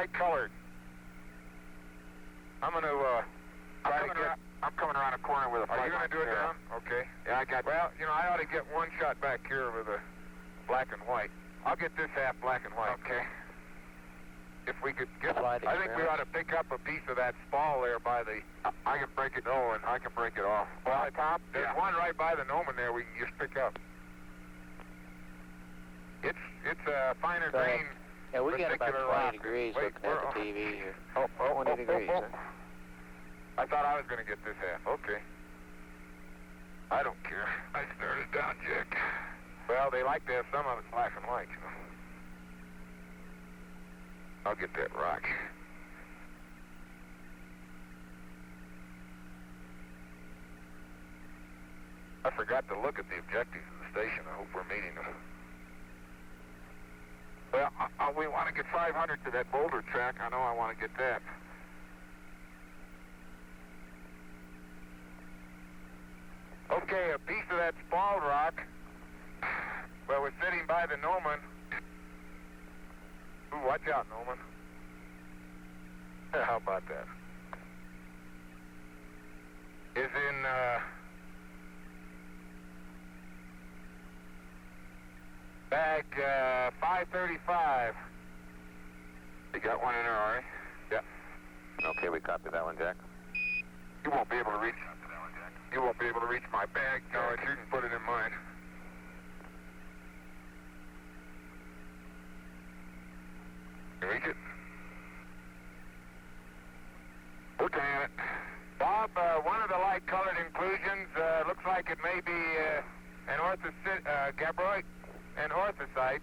light colored. I'm going to I'm coming around a corner with a flight. Are you going to do it down? Okay. Yeah, I got. Well, you know, I ought to get one shot back here with a black and white. I'll get this half black and white. Okay. If we could get, I think we ought to pick up a piece of that spall there by the. I can break it. Oh, and I can break it off. Well, the top. There's one right by the Noman there. We can just pick up. It's a finer grain. Yeah, we got about 20 rock. degrees looking at the TV here. 20 degrees. I thought I was going to get this half. Okay. I don't care. I started down, Jack. Well, they like to have some of it black and white, you know. I'll get that rock. I forgot to look at the objectives of the station. I hope we're meeting them. Well, we want to get 500 to that boulder track. I know I want to get that. Okay, a piece of that spalled rock. Well, we're sitting by the Noman. Ooh, watch out, Noman. How about that? Is in, bag 535. You got one in there, all right? Yeah. Okay, we copy that one, Jack. You won't be able to reach that one, Jack. You won't be able to reach my bag. No, you can put it in mine. You reach it? Looking at it. Bob, one of the light-colored inclusions looks like it may be an gabbroic and orthosite.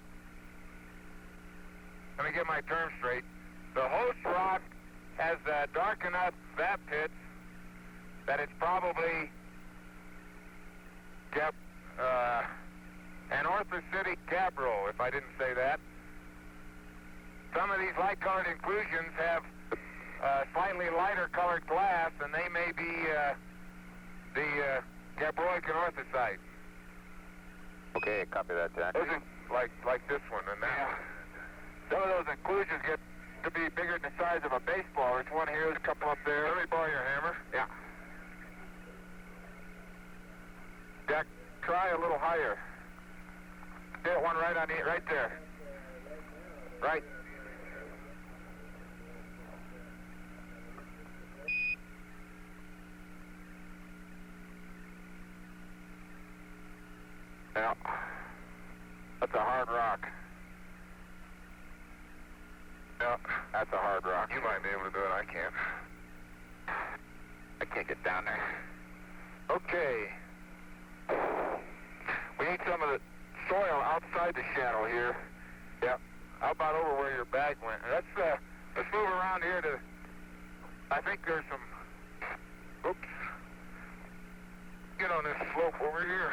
Let me get my term straight. The host rock has dark enough vap pits that it's probably an orthositic gabbro, if I didn't say that. Some of these light-colored inclusions have slightly lighter colored glass, and they may be the gabbroic and orthosite. Okay, copy that, Jack. Those are like this one, and that. Some of those inclusions get to be bigger than the size of a baseball. There's one here, there's a couple up there. Let me borrow your hammer. Yeah. Jack, try a little higher. Get one right on it, right there. Right. Yeah, that's a hard rock. Yeah, that's a hard rock. You might be able to do it, I can't. I can't get down there. Okay. We need some of the soil outside the shadow here. Yep. How about over where your bag went? Let's move around here to, I think there's some, oops. Get on this slope over here.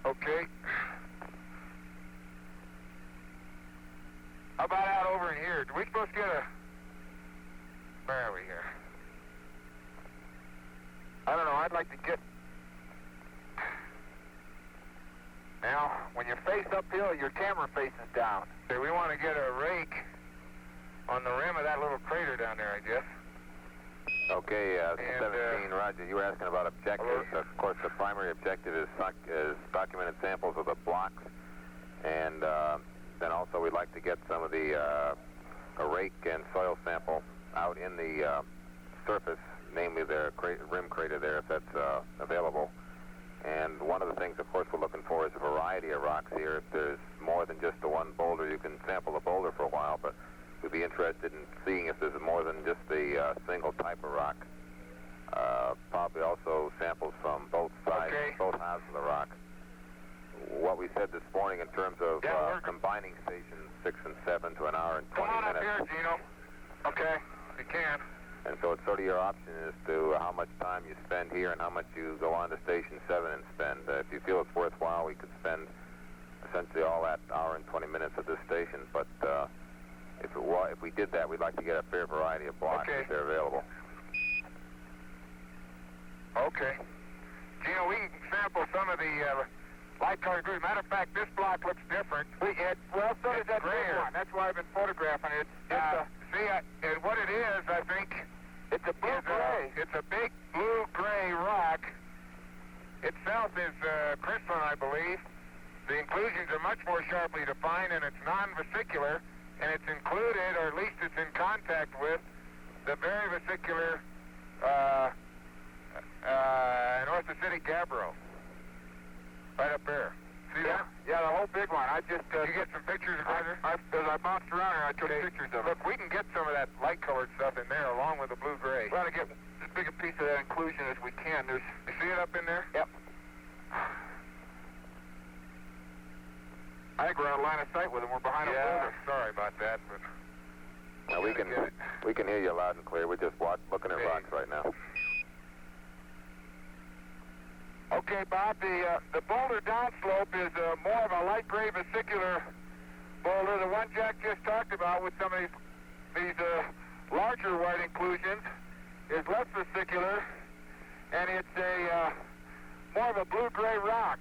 Okay. How about out over in here? Are we supposed to get a... Where are we here? I don't know. I'd like to get... Now, when you face uphill, your camera faces down. Okay, we want to get a rake on the rim of that little crater down there, I guess. Okay, 17, Roger. You were asking about objectives. Of course, the primary objective is documented samples of the blocks, and then also we'd like to get some of the a rake and soil sample out in the surface, namely the rim crater there, if that's available. And one of the things, of course, we're looking for is a variety of rocks here. If there's more than just the one boulder, you can sample the boulder for a while, but we'd be interested in seeing if there's more than just the single type of rock. Probably also samples from both sides, both halves of the rock. What we said this morning in terms of combining stations 6 and 7 to an hour and 20 minutes. Come on up here, Gino. Okay, you can. And so it's sort of your option as to how much time you spend here and how much you go on to Station 7 and spend. If you feel it's worthwhile, we could spend essentially all that hour and 20 minutes at this station. But if we did that, we'd like to get a fair variety of blocks if they're available. Okay. Gino, we can sample some of the light-colored inclusion. Matter of fact, this block looks different. Well, so does that big one. That's why I've been photographing it. And what it is, I think, It's a blue-gray. it's a big blue-gray rock. Itself is crystalline, I believe. The inclusions are much more sharply defined, and it's non-vesicular, and it's included, or at least it's in contact with, the very vesicular North Acidic gabbro. Right up there. See that? Yeah, the whole big one. I just... Did you get some pictures of it? As I bounced around here, I took pictures of it. Look, we can get some of that light-colored stuff in there along with the blue-gray. Try to get as big a piece of that inclusion as we can. You see it up in there? Yep. I think we're out of line of sight with them. We're behind a boulder. Sorry about that, but... Now we can hear you loud and clear. We're just looking at rocks right now. Okay, Bob, the boulder downslope is more of a light gray vesicular boulder. The one Jack just talked about with some of these larger white inclusions is less vesicular, and it's a more of a blue-gray rock.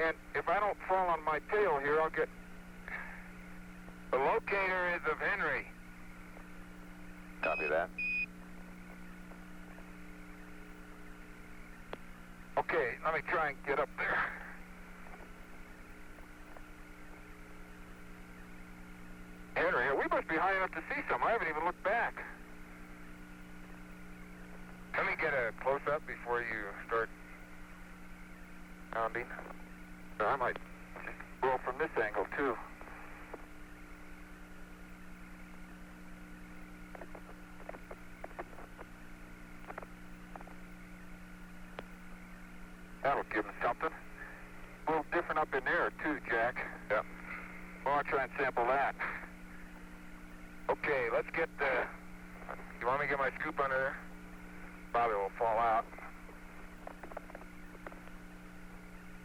And if I don't fall on my tail here, I'll get... The locator is of Henry. Copy that. Okay, let me try and get up there. Henry, we must be high enough to see some. I haven't even looked back. Let me get a close-up before you start pounding. I might just roll from this angle, too. That'll give him something. A little different up in there, too, Jack. Yep. Well, I'll try and sample that. Okay, let's get the... You want me to get my scoop under there? Probably will fall out.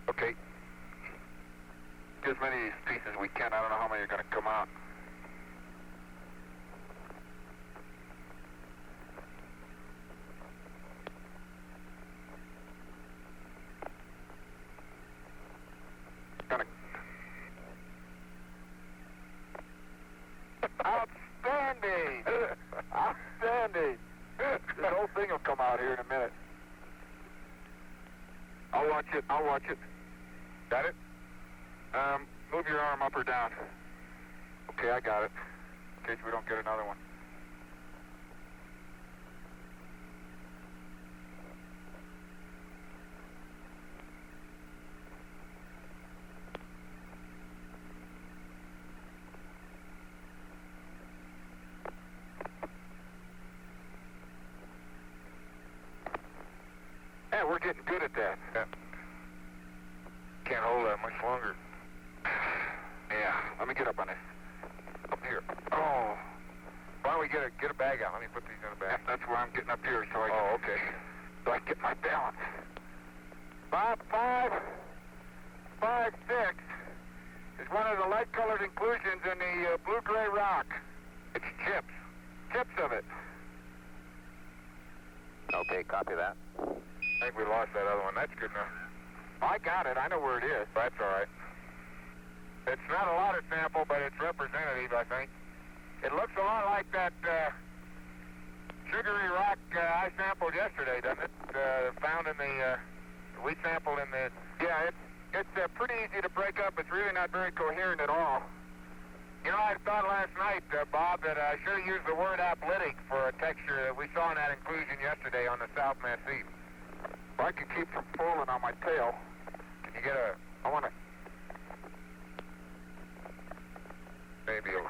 Okay. Get as many of these pieces as we can. I don't know how many are going to come out. Outstanding! Outstanding! This whole thing will come out here in a minute. I'll watch it. I'll watch it. Got it? Move your arm up or down. Okay, I got it. In case we don't get another one. Yeah, we're getting good at that. Yeah. Can't hold that much longer. Yeah, let me get up on this. Up here. Oh, Why don't we get a bag out? Let me put these in a bag. that's where I'm getting up here so I can, Oh, okay. so I can get my balance. Bob, 5, 6 is one of the light-colored inclusions in the blue-gray rock. It's chips. Tips of it. Okay, copy that. I think we lost that other one. That's good enough. I got it. I know where it is. That's all right. It's not a lot of sample, but it's representative, I think. It looks a lot like that sugary rock I sampled yesterday, doesn't it? Found in the... we sampled in the... Yeah, it's pretty easy to break up. It's really not very coherent at all. You know, I thought last night, Bob, that I should have used the word apolitic for a texture that we saw in that inclusion yesterday on the South Massif. Well, I can keep from falling on my tail. Can you get a... I want to... maybe a...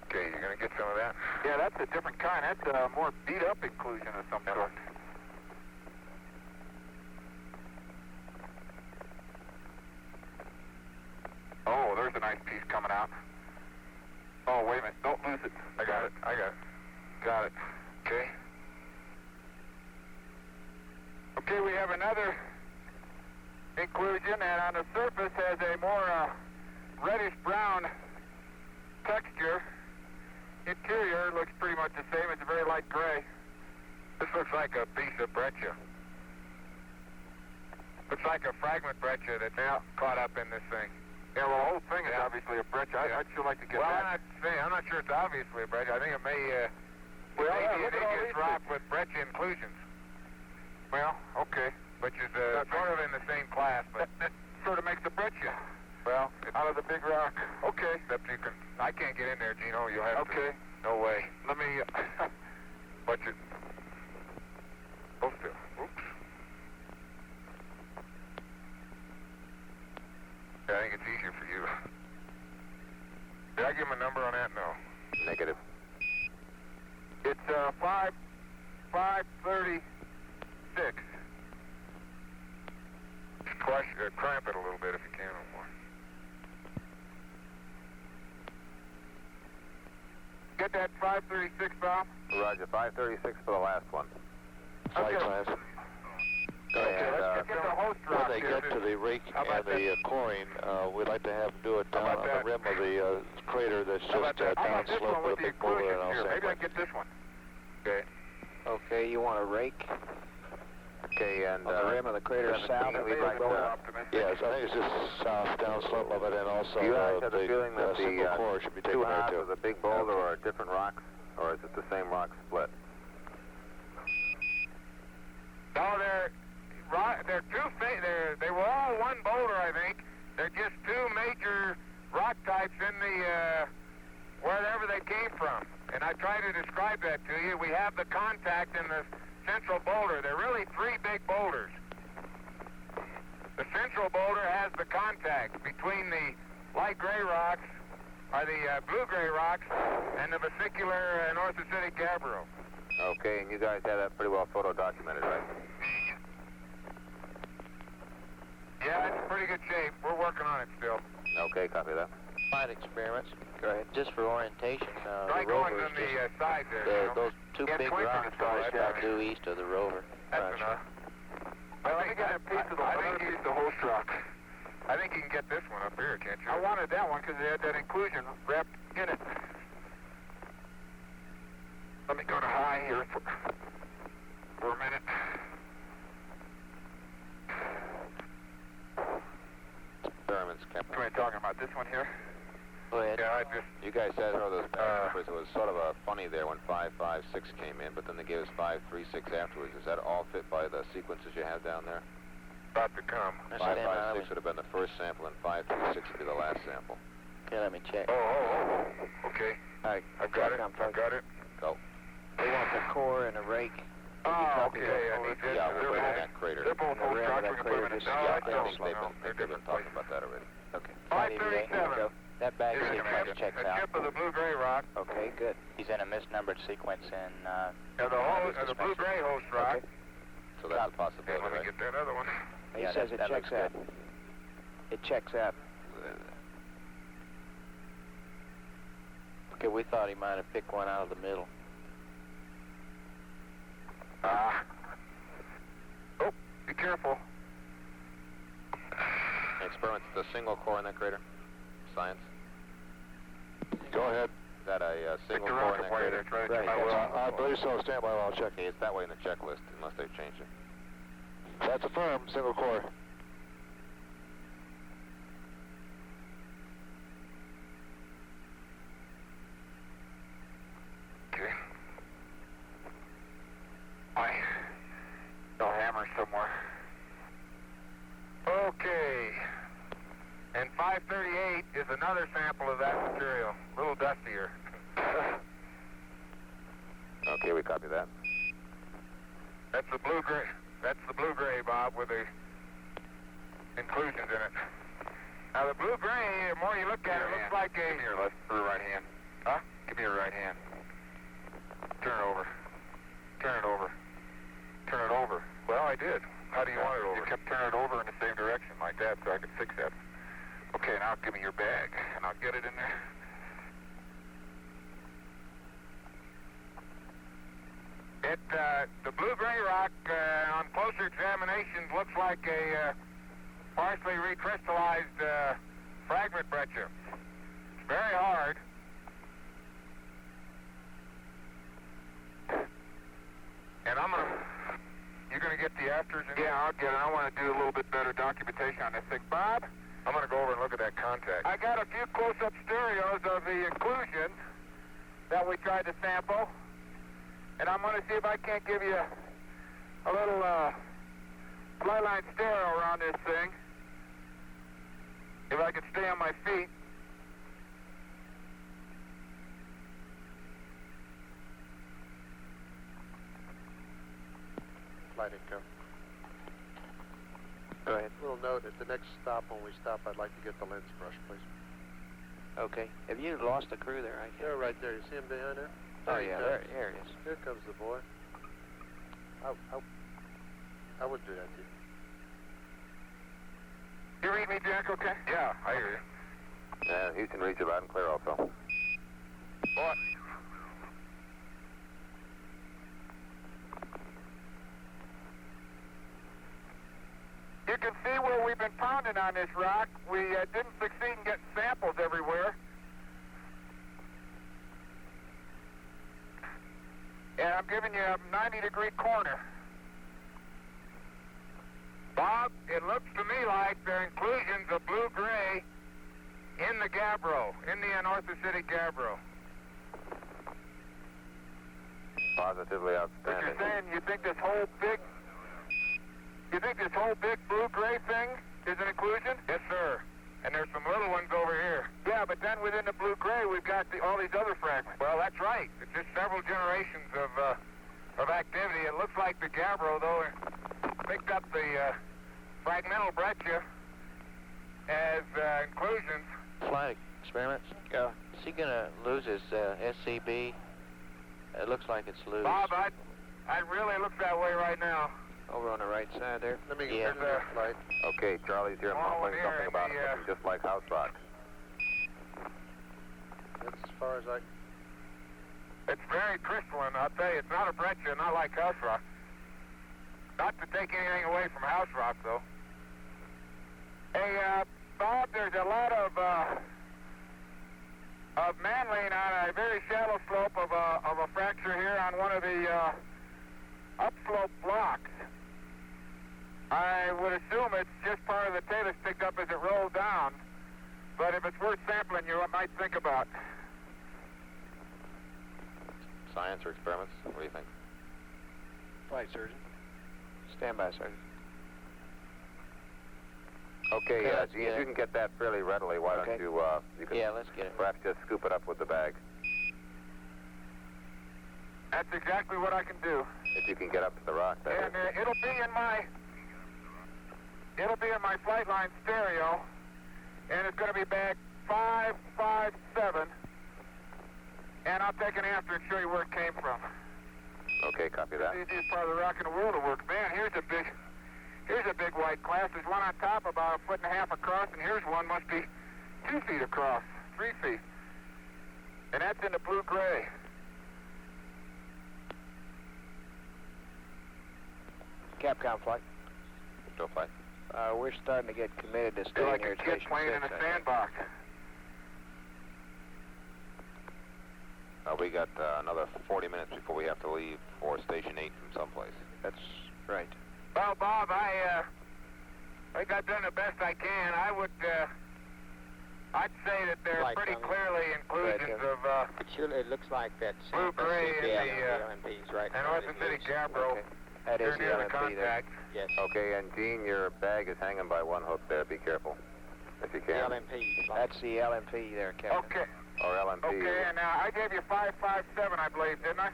Okay, you're going to get some of that? Yeah, that's a different kind. That's a more beat-up inclusion of some sort. Oh, there's a nice piece coming out. Oh, wait a minute. Don't lose it. I got it. Got it. Okay. Okay, we have another inclusion, and on the surface has a more reddish-brown texture. Interior looks pretty much the same. It's a very light gray. This looks like a piece of breccia. Looks like a fragment breccia that's now caught up in this thing. Yeah, well, the whole thing is obviously a breccia. I'd sure like to get that. I'm not sure it's obviously a breccia. I think it may be an igneous rock with breccia inclusions. Well, okay. Which is sort of in the same class, but That sort of makes a breccia. well, Out of the big rock. Okay. except you can. I can't get in there, Gino. You'll have to. Okay. No way. Let me... But you. Hold still. Oops. Yeah, I think it's easier for you. Did I give him a number on that? No. Negative. It's 536. Cramp it a little bit if you can, more. Get that 536, Bob? Roger, 536 for the last one. Flight Okay. class. Okay, let's get the host When rock they here. get to the rake How about and the coring, we'd like to have them do it How down about on that? the rim of the crater that's How about just that? How about this downslope one with with a the big boulder inclusions and all here? Maybe I sampling. can get this one. Okay. Okay, you want a rake Okay, and on the rim of the crater 17, south? we'd like to... Yes, I think it's just south downslope of it, and also Do you guys have the the feeling that single the core should be two taken there halves too. of the big boulder are different rocks, or is it the same rock split? No, they're two. They were all one boulder, I think. They're just two major rock types in the wherever they came from. And I try to describe that to you. We have the contact in the central boulder. They're really three big boulders. The central boulder has the contact between the light gray rocks, or the blue-gray rocks, and the vesicular north-acidic gabbro. Okay, and you guys have that pretty well photo-documented, right? Yeah, it's in pretty good shape. We're working on it still. Okay, copy that. Flight experiments. Go ahead. Just for orientation, Try the going rover on is the just side there. You know? those two Yeah, big 20 rocks minutes ago, just that's due east of the rover. That's Roger. enough. Well, let me get a piece of the, another piece of the host rock. I think you can get this one up here, can't you? I wanted that one because it had that inclusion wrapped in it. Let me go to high here for a minute. Experiments, Captain. What are you talking about? This one here? Go ahead. Yeah, I just... You guys said throw those back numbers. It was sort of funny there when 556 came in, but then they gave us 536 afterwards. Does that all fit by the sequences you have down there? about to come. 556 would have been the first sample, and 536 would be the last sample. Okay, let me check. Oh. Okay. All right, I've got it. I've got it. Go. we want the core and a rake. Oh, copy okay. that I need this. Yeah, we'll They're put it in both- that crater. They're both The host rim of rocks. that We can put them in crater a... just No, Yeah, I I think don't. they've No, been, they're they've been different talking places. about that already. Okay. 538, 537. here we go. That back Here's the sequence map. checks The out. tip of the blue-gray rock. Okay, good. He's in a misnumbered sequence in... The blue-gray host rock. Okay. So that's a Okay, possibility, let me right? get that other one. He says it checks out. It checks out. Okay, we thought he might have picked one out of the middle. Oh, be careful. Experiments, the single core in that crater? Science? Go ahead. Is that a single Pick the core in rocket that while you're crater? there. Try to Right, check that's out. I believe so. Stand by while I'll check. Okay, it's that way in the checklist, unless they've changed it. That's a firm single core. Okay. No hammer somewhere. Okay. And 538 is another sample of that material. A little dustier. Okay, we copy that. That's the blue-gray. That's the blue-gray, Bob, with the inclusions in it. Now, the blue-gray, the more you look at it, looks like a... Give me your left or right hand. Huh? Give me your right hand. Turn it over. Turn it over. Turn it over. Well, I did. How do you want it over? You kept turning it over in the same direction like that so I could fix that. Okay, now give me your bag and I'll get it in there. The blue-gray rock, on closer examinations, looks like a partially recrystallized fragment breccia. It's very hard. And I'm going get the afters in? Yeah, I'll get it. I want to do a little bit better documentation on this thing. Bob? I'm going to go over and look at that contact. I got a few close-up stereos of the inclusions that we tried to sample, and I'm going to see if I can't give you a little flyline stereo around this thing. If I can stay on my feet. Flight income. Go ahead. Little note, at the next stop, when we stop, I'd like to get the lens brush, please. Okay. Have you lost the crew there? They're right there. You see him behind there? Oh, There he yeah, comes. there it is. Here comes the boy. I wouldn't do that to you. You read me, Jack, okay? Yeah, I hear you. Houston reads you loud and clear also. What? You can see where we've been pounding on this rock. We didn't succeed in getting samples everywhere. And I'm giving you a 90-degree corner. Bob, it looks to me like there are inclusions of blue-gray in the Gabbro, in the Anortha City Gabbro. Positively But outstanding. you're saying you think this whole big blue-gray thing is an inclusion? Yes, sir. And there's some little ones over here. Yeah, but then within the blue-gray, we've got all these other fragments. Well, that's right. It's just several generations of activity. It looks like the Gabbro, though, picked up the fragmental breccia as inclusions. Flight experiments. Is he going to lose his SCB? It looks like it's loose. Bob, I really look that way right now. Over on the right side there. Let me Yeah. get the flight. Okay, Charlie's here Oh, mumbling here something in about the, it looking just like house rocks. That's as far as I... It's very crystalline, I'll tell you. It's not a breccia, not like house rock. Not to take anything away from house rock, though. Hey, Bob, there's a lot of mantling on a very shallow slope of a fracture here on one of the upslope blocks. I would assume it's just part of the talus picked up as it rolled down, but if it's worth sampling, you might think about. Science or experiments? What do you think? Flight surgeon. Stand by, Sergeant. Okay, Okay, let's Gene, get if it. you can get that fairly readily, why Okay. don't you can Yeah, let's get it. perhaps just scoop it up with the bag. That's exactly what I can do. If you can get up to the rock, that And is. it'll be in my flight line stereo, and it's going to be bag 557, and I'll take an after and show you where it came from. Okay, copy that. It's the easiest part of the rock in the world to work. Man, here's a big white class. There's one on top about 1.5 feet across, and here's one must be 2 feet across, 3 feet. And that's in the blue-gray. Capcom flight. Still flight. We're starting to get committed to Feel staying like here a at kid Station playing in 6. a sandbox. We got another 40 minutes before we have to leave for Station 8 from someplace. That's right. Well, Bob, I think I've done the best I can. I'd say that they're Flight pretty coming. clearly inclusions Right, of Surely it looks like that Blue-gray in the LMPs right now. Anortha City Gabbro. Okay. That is You're the near the LMP there. contact. Yes, Okay, and Gene, your bag is hanging by one hook there. Be careful, if you the can. LMP. That's the LMP there, Captain. Okay. Or LMP. Okay, and I gave you 557, I believe, didn't I?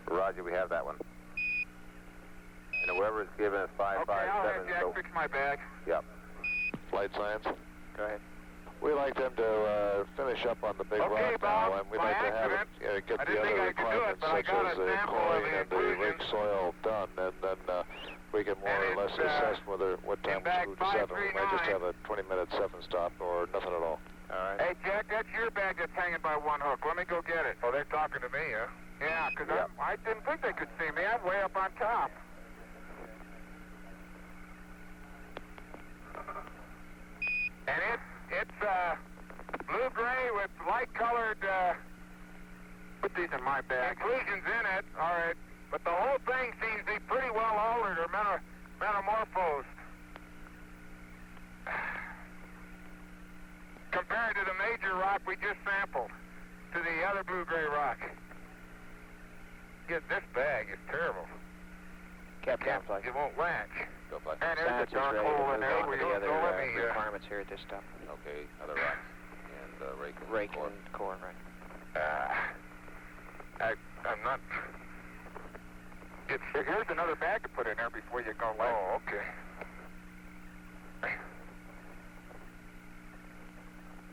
Roger, we have that one. And whoever's given us Okay, I'll have 557, Jack so... fix my bag. Yep. Flight science. Go ahead. We like them to finish up on the big Okay, rock Bob, now, and we'd by like to have accident, get I the didn't think other I could do it, requirements but I such got as a the sample of chlorine the and the rig inclusions. soil done, and then we can more And or less it's, assess whether what time in bag we screw to 7. We might just 539. have a 20-minute 7-stop or nothing at all. All right. Hey, Jack, that's your bag that's hanging by one hook. Let me go get it. Oh, they're talking to me, huh? Yeah, because Yep. I didn't think they could see me. I'm way up on top. And it's blue-gray with light-colored, put these in my bag. Inclusions in it are at But the whole thing seems to be pretty well altered or metamorphosed compared to the major rock we just sampled, to the other blue-gray rock. Get this bag is terrible. Cap down flight. It won't latch. Go flight. And there's Science a is dark ready to hole in move there on where to you the don't other let me... requirements here at this stop. Okay, other rocks. And rake and Rake core. and core, right. I'm not... Here's another bag to put in there before you go latch. Oh, okay.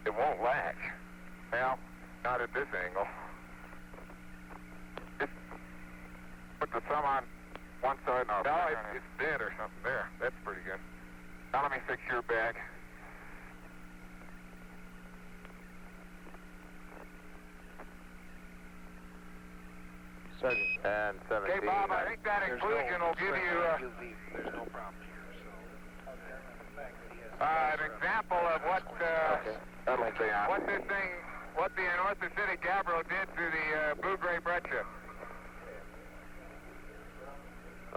It won't latch. Well, not at this angle. Just put the thumb on one side and I'll... No, it's dead or something there. That's pretty good. Now let me fix your bag. Sergeant. And 17. Okay, Bob, I think that inclusion will give you There's no problem here, so. an example of what That'll stay on. what this thing, what the orthocytic gabbro did to the blue-gray breccia.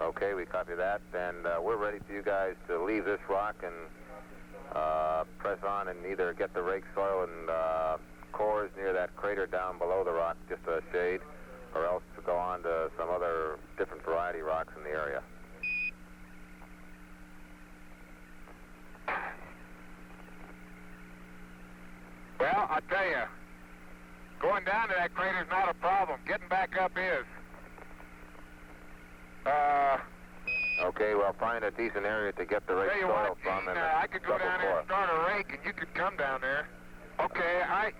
Okay, we copy that, and we're ready for you guys to leave this rock and press on and either get the rake soil and cores near that crater down below the rock, just a shade, or else to go on to some other different variety rocks in the area. Well, I tell you, going down to that crater is not a problem. Getting back up is. Okay, well, find a decent area to get the rake Tell you soil what, from Gene, and I could go double down there core. and start a rake, and you could come down there. Okay, I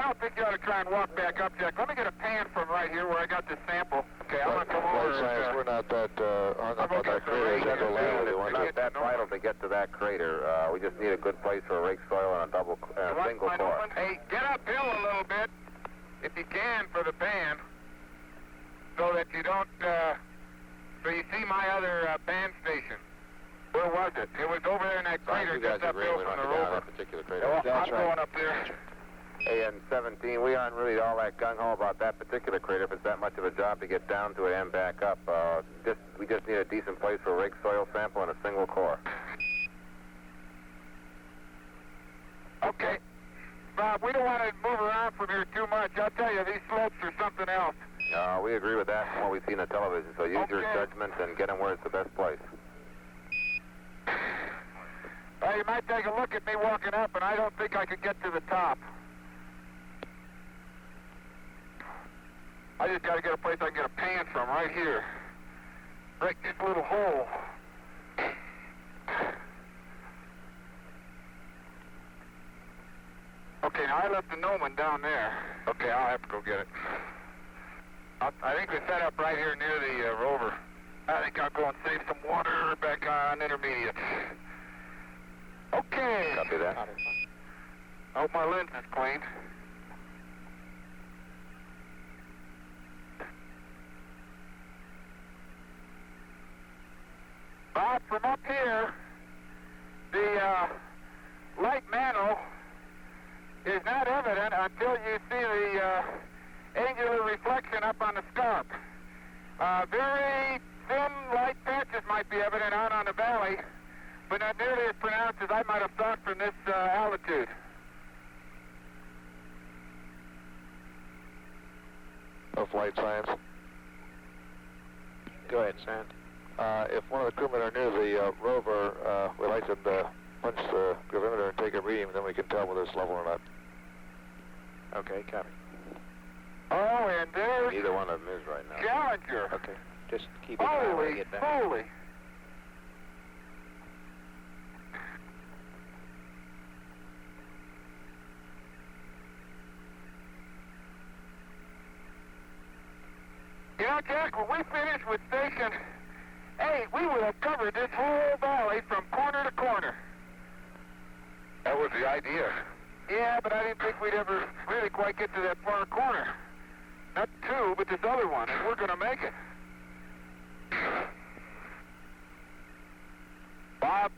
don't think you ought to try and walk back up, Jack. Let me get a pan from right here where I got this sample. Okay, I'm going to come over. Flight science, we're not that hung up on that crater. It's It's go loud. It's not that vital to get to that crater. We just need a good place for a rake soil and a single core. Hey, get uphill a little bit, if you can, for the pan, so that you don't, so you see my other pan station. Where was it? It was over there in that crater just uphill from the rover. Particular crater. Well, That's I'm right. going up there. Hey, and 17, we aren't really all that gung-ho about that particular crater if it's that much of a job to get down to it and back up. We just need a decent place for a rake soil sample and a single core. Okay. Bob, we don't want to move around from here too much. I'll tell you, these slopes are something else. We agree with that from what we see in the television, so use your Okay. judgment and get them where it's the best place. Well, you might take a look at me walking up, and I don't think I could get to the top. I just got to get a place I can get a pan from right here. Break this little hole. Okay, now I left the gnomon down there. Okay, I'll have to go get it. I think we set up right here near the rover. I think I'll go and save some water back on intermediate. Okay. Copy that. I hope my lens is clean. Bob, from up here, the light mantle is not evident until you see the angular reflection up on the scarp. Very thin light patches might be evident out on the valley, but not nearly as pronounced as I might have thought from this altitude. Of flight science. Go ahead, Sand. If one of the crewmen are near the rover, we'd like them to punch the gravimeter and take a reading, then we can tell whether it's level or not. Okay, copy. Oh, and there's Neither one of them is right now. Challenger. Okay, just keep an eye when we Holy get back. moly. You know, Jack, when we finish with Station 8, we would have covered this whole valley from corner to corner. That was the idea. Yeah, but I didn't think we'd ever really quite get to that far corner. Not two, but this other one, and we're going to make it. Bob,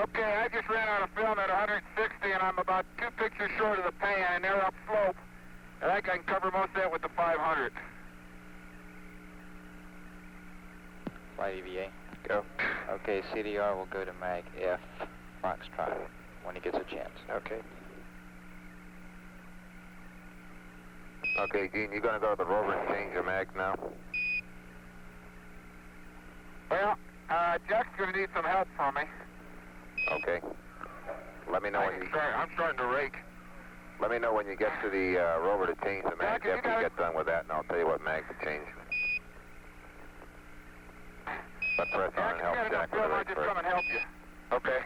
Okay, I just ran out of film at 160, and I'm about 2 pictures short of the pan, and they're upslope. I think I can cover most of that with the 500. Flight EVA. Go. Okay, CDR will go to Mag F Foxtrot when he gets a chance. Okay. Okay, Gene, you going to go to the rover and change your mag now? Well, Jack's going to need some help from me. Okay. Let me know when you... I'm starting to rake. Let me know when you get to the rover to change the mag. Jack, you After you get done with that, and I'll tell you what mag to change. But press on and help Jack with the I'll rake just first. come and help you. Okay.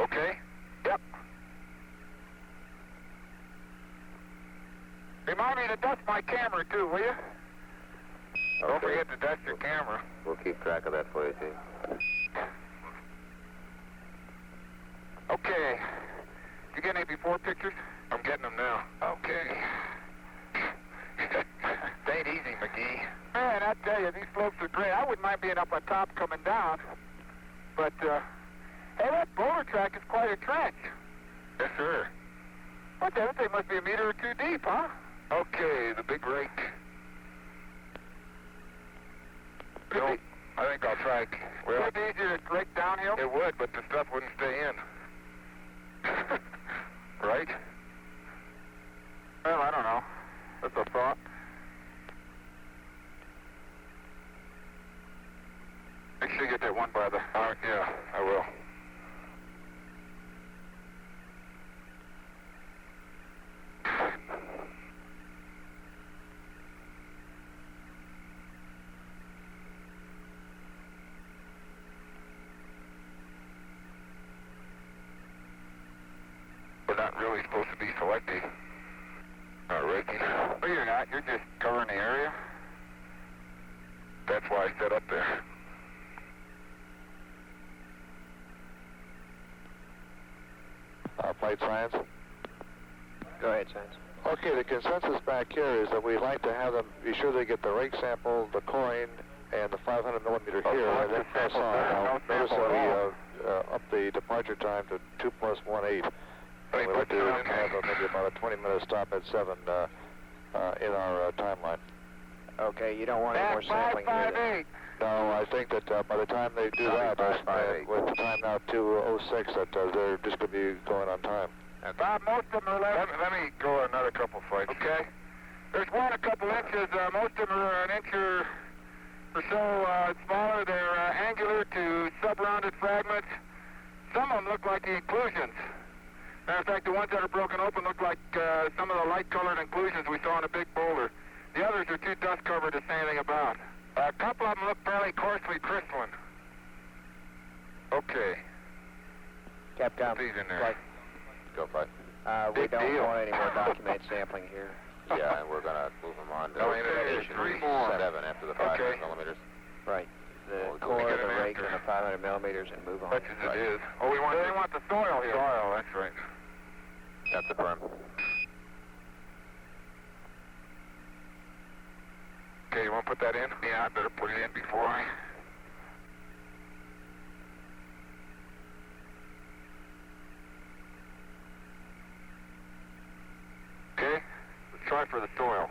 Okay? Yep. Remind me to dust my camera, too, will you? Don't Okay. forget to dust your camera. We'll keep track of that for you, Gene. Okay. Did you get any before pictures? I'm getting them now. Okay. It ain't easy, McGee. Man, I tell you, these slopes are great. I wouldn't mind being up on top coming down. But, hey, that boulder track is quite a trench. Yes, sir. What the hell? That thing must be a meter or two deep, huh? Okay, the big rake. No, I think I'll try. Well, would it be easier to rake downhill? It would, but the stuff wouldn't stay in. Right? Well, I don't know. That's a thought. Make sure you get that one by the... yeah, I will. We're not really supposed to be selecting. Not raking. No, you're not. You're just covering the area. That's why I set up there. Flight science. Go ahead, Science. Okay, the consensus back here is that we'd like to have them be sure they get the rake sample, the coin, and the 500 millimeter here, and then press on. Now, notice that we up the departure time to 2 + 1 8. And we'd like to have maybe about a 20-minute stop at 7 in our timeline. Okay, you don't want any more sampling here then. No, I think that by the time they do that, with the time now 2:06, that they're just going to be going on time. Bob, most of them are less. Let me go another couple flights. Okay. There's one a couple inches. Most of them are an inch or so smaller. They're angular to sub-rounded fragments. Some of them look like the inclusions. Matter of fact, the ones that are broken open look like some of the light-colored inclusions we saw in a big boulder. The others are too dust-covered to say anything about. A couple of them look fairly coarsely crystalline. Okay. Capcom. These in there. Flight. Go flight. We Big don't deal. want any more documented sampling here. Yeah, and we're going to move them on to Okay, station 3 more. 7 after the 500 Okay. millimeters. Right. The Well, core, we get the an rake, answer. and the 500 millimeters, and move on. Such as it is. Oh, we want the soil here. Soil, that's right. That's affirmed. Okay, you want to put that in? Yeah, I better put it in before I... Okay, let's try for the soil.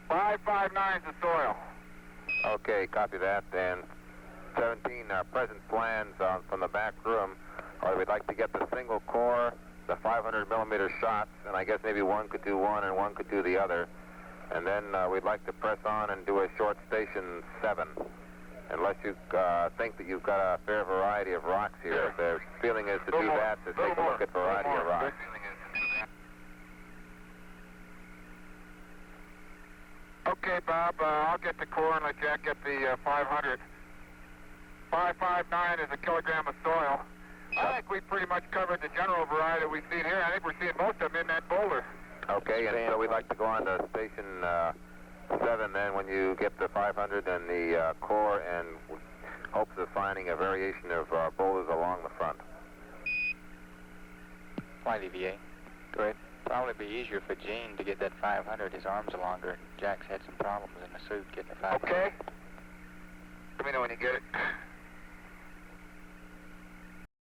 559 is the soil. Okay, copy that. And 17, present plans from the back room are we'd like to get the single core, the 500 millimeter shots, and I guess maybe one could do one and one could do the other. And then we'd like to press on and do a short station 7. Unless you think that you've got a fair variety of rocks here. Sure. If the feeling is to do Little that, to more. take a look at variety of rocks. Okay, Bob, I'll get the core and let Jack get the 500. 559 is a kilogram of soil. I think we pretty much covered the general variety we've seen here. I think we're seeing most of them in that boulder. Okay, and so we'd like to go on to station 7 then when you get the 500 and the core and hopes of finding a variation of boulders along the front. Flight EVA. Go ahead. Probably be easier for Gene to get that 500. His arms are longer, and Jack's had some problems in the suit getting the 500. Okay. Let me know when you get it.